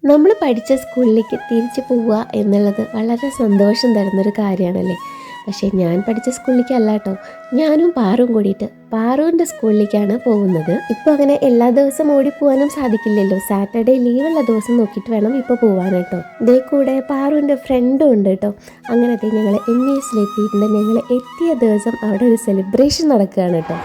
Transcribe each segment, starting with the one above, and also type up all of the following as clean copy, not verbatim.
നമ്മൾ പഠിച്ച സ്കൂളിലേക്ക് തിരിച്ചു പോവുക എന്നുള്ളത് വളരെ സന്തോഷം തരുന്നൊരു കാര്യമാണല്ലേ. പക്ഷേ ഞാൻ പഠിച്ച സ്കൂളിലേക്ക് അല്ല കേട്ടോ, ഞാനും പാറും കൂടിയിട്ട് പാറുവിൻ്റെ സ്കൂളിലേക്കാണ് പോകുന്നത്. ഇപ്പോൾ അങ്ങനെ എല്ലാ ദിവസവും ഓടിപ്പോവാനും സാധിക്കില്ലല്ലോ. സാറ്റർഡേ ലീവുള്ള ദിവസം നോക്കിയിട്ട് വേണം ഇപ്പോൾ പോകാൻ കേട്ടോ. ഇതേ കൂടെ പാറുവിൻ്റെ ഫ്രണ്ടും ഉണ്ട് കേട്ടോ. അങ്ങനത്തെ ഞങ്ങൾ MESലെത്തിയിട്ടുണ്ട്. ഞങ്ങൾ എത്തിയ ദിവസം അവിടെ ഒരു സെലിബ്രേഷൻ നടക്കുകയാണ് കേട്ടോ.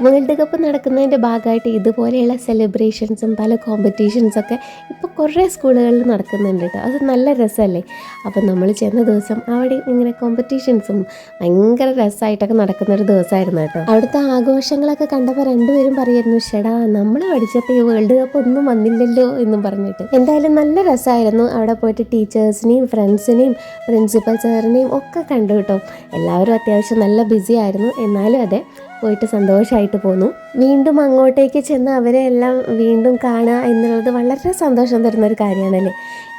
വേൾഡ് കപ്പ് നടക്കുന്നതിൻ്റെ ഭാഗമായിട്ട് ഇതുപോലെയുള്ള സെലിബ്രേഷൻസും പല കോമ്പറ്റീഷൻസൊക്കെ ഇപ്പോൾ കുറേ സ്കൂളുകളിൽ നടക്കുന്നുണ്ട് കേട്ടോ. അത് നല്ല രസമല്ലേ. അപ്പോൾ നമ്മൾ ചെന്ന ദിവസം അവിടെ ഇങ്ങനെ കോമ്പറ്റീഷൻസും ഭയങ്കര രസമായിട്ടൊക്കെ നടക്കുന്നൊരു ദിവസമായിരുന്നു കേട്ടോ. അവിടുത്തെ ആഘോഷങ്ങളൊക്കെ കണ്ടപ്പോൾ രണ്ടുപേരും പറയായിരുന്നു, ഷെടാ നമ്മൾ പഠിച്ചപ്പോൾ ഈ വേൾഡ് കപ്പ് ഒന്നും വന്നില്ലല്ലോ എന്നും പറഞ്ഞിട്ട്. എന്തായാലും നല്ല രസമായിരുന്നു. അവിടെ പോയിട്ട് ടീച്ചേഴ്സിനെയും ഫ്രണ്ട്സിനെയും പ്രിൻസിപ്പൽ സാറിനെയും ഒക്കെ കണ്ടു കേട്ടോ. എല്ലാവരും അത്യാവശ്യം നല്ല ബിസി ആയിരുന്നു. എന്നാലും അതെ, പോയിട്ട് സന്തോഷമായിട്ട് പോന്നു. വീണ്ടും അങ്ങോട്ടേക്ക് ചെന്ന് അവരെ എല്ലാം വീണ്ടും കാണുക എന്നുള്ളത് വളരെ സന്തോഷം തരുന്നൊരു കാര്യമാണല്ലേ.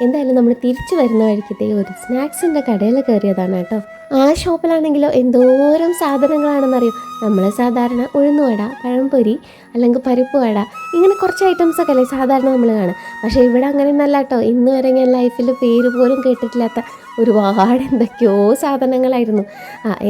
എന്തായാലും നമ്മൾ തിരിച്ചു വരുന്ന വഴിക്കത്തെ ഒരു സ്നാക്സിൻ്റെ കടയിൽ കയറിയതാണ് കേട്ടോ. ആ ഷോപ്പിലാണെങ്കിലോ എന്തോരം സാധനങ്ങളാണെന്നറിയും. നമ്മൾ സാധാരണ ഉഴുന്നുവട, പഴംപൊരി അല്ലെങ്കിൽ പരിപ്പ് വട, ഇങ്ങനെ കുറച്ച് ഐറ്റംസൊക്കെ അല്ലേ സാധാരണ നമ്മൾ കാണാം. പക്ഷേ ഇവിടെ അങ്ങനെ നല്ല കേട്ടോ. ഇന്ന് വരെ ഞാൻ ലൈഫിൽ പേര് പോലും കേട്ടിട്ടില്ലാത്ത ഒരുപാട് എന്തൊക്കെയോ സാധനങ്ങളായിരുന്നു.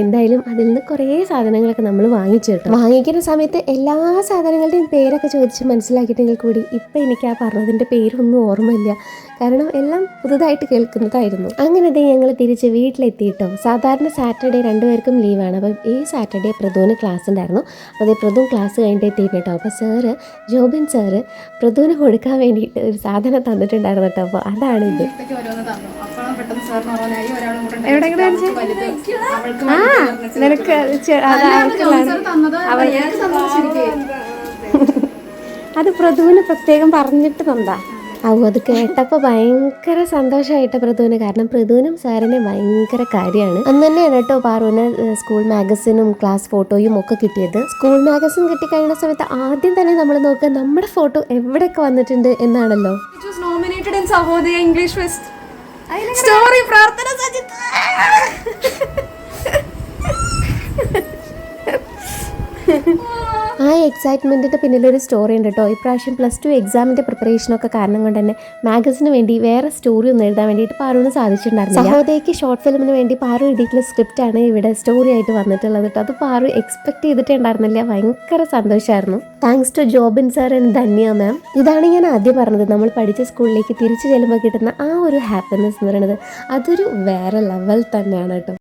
എന്തായാലും അതിൽ നിന്ന് കുറേ സാധനങ്ങളൊക്കെ നമ്മൾ വാങ്ങിച്ചു കേട്ടോ. വാങ്ങിക്കുന്ന സമയത്ത് എല്ലാ സാധനങ്ങളുടെയും പേരൊക്കെ ചോദിച്ച് മനസ്സിലാക്കിയിട്ടെങ്കിൽ കൂടി ഇപ്പം എനിക്ക് ആ പറഞ്ഞതിൻ്റെ പേരൊന്നും ഓർമ്മയില്ല. കാരണം എല്ലാം പുതുതായിട്ട് കേൾക്കുന്നതായിരുന്നു. അങ്ങനത്തെ ഞങ്ങൾ തിരിച്ച് വീട്ടിലെത്തിയിട്ടോ. സാധാരണ സാറ്റർഡേ രണ്ടുപേർക്കും ലീവാണ്. അപ്പം ഈ സാറ്റർഡേ പ്രദുവിന് ക്ലാസ് ഉണ്ടായിരുന്നു. അപ്പോൾ അതേ പ്രദു ക്ലാസ് കഴിഞ്ഞിട്ട് എത്തിയിട്ട് കേട്ടോ. അപ്പോൾ സാറ് ജോബിൻ സാറ് പ്രദുവിന് കൊടുക്കാൻ വേണ്ടിയിട്ട് ഒരു സാധനം തന്നിട്ടുണ്ടായിരുന്നു കേട്ടോ. അപ്പോൾ അതാണിത്. അത് പ്രദുവിന് പ്രത്യേകം പറഞ്ഞിട്ട് തന്നാ. അത് കേട്ടപ്പോൾ ഭയങ്കര സന്തോഷമായിട്ട് പ്രദുവിന്. കാരണം പ്രദുവിനും സാറിനും ഭയങ്കര കാര്യമാണ്. അന്ന് തന്നെയാണ് കേട്ടോ പാറുവിന് സ്കൂൾ മാഗസിനും ക്ലാസ് ഫോട്ടോയും ഒക്കെ കിട്ടിയത്. സ്കൂൾ മാഗസിൻ കിട്ടിക്കഴിയുന്ന സമയത്ത് ആദ്യം തന്നെ നമ്മൾ നോക്കുക നമ്മുടെ ഫോട്ടോ എവിടെയൊക്കെ വന്നിട്ടുണ്ട് എന്നാണല്ലോ. ആ എക്സൈറ്റ്മെൻറ്റിൻ്റെ പിന്നിലൊരു സ്റ്റോറി ഉണ്ട് കേട്ടോ. ഇപ്രാവശ്യം +2 എക്സാമിൻ്റെ പ്രിപ്പറേഷനൊക്കെ കാരണം കൊണ്ട് തന്നെ മാഗസിന് വേണ്ടി വേറെ സ്റ്റോറി ഒന്നും എഴുതാൻ വേണ്ടിയിട്ട് പാറുവിന് സാധിച്ചിട്ടുണ്ടായിരുന്നു. സഹോദരിക്ക് ഷോർട്ട് ഫിലിമിന് വേണ്ടി പാറു എഴുതിയിട്ടുള്ള സ്ക്രിപ്റ്റാണ് ഇവിടെ സ്റ്റോറി ആയിട്ട് വന്നിട്ടുള്ളത് കേട്ടോ. അത് പാറു എക്സ്പെക്ട് ചെയ്തിട്ടേ ഉണ്ടായിരുന്നില്ല. ഭയങ്കര സന്തോഷമായിരുന്നു. Thanks to Jobin sir and Dhanya ma'am. ഇതാണ് ഞാൻ ആദ്യം പറഞ്ഞത്, നമ്മൾ പഠിച്ച സ്കൂളിലേക്ക് തിരിച്ചു ചെല്ലുമ്പോൾ കിട്ടുന്ന ആ ഒരു ഹാപ്പിനെസ് എന്ന് പറയുന്നത് അതൊരു വേറെ ലെവൽ തന്നെയാണ് കേട്ടോ.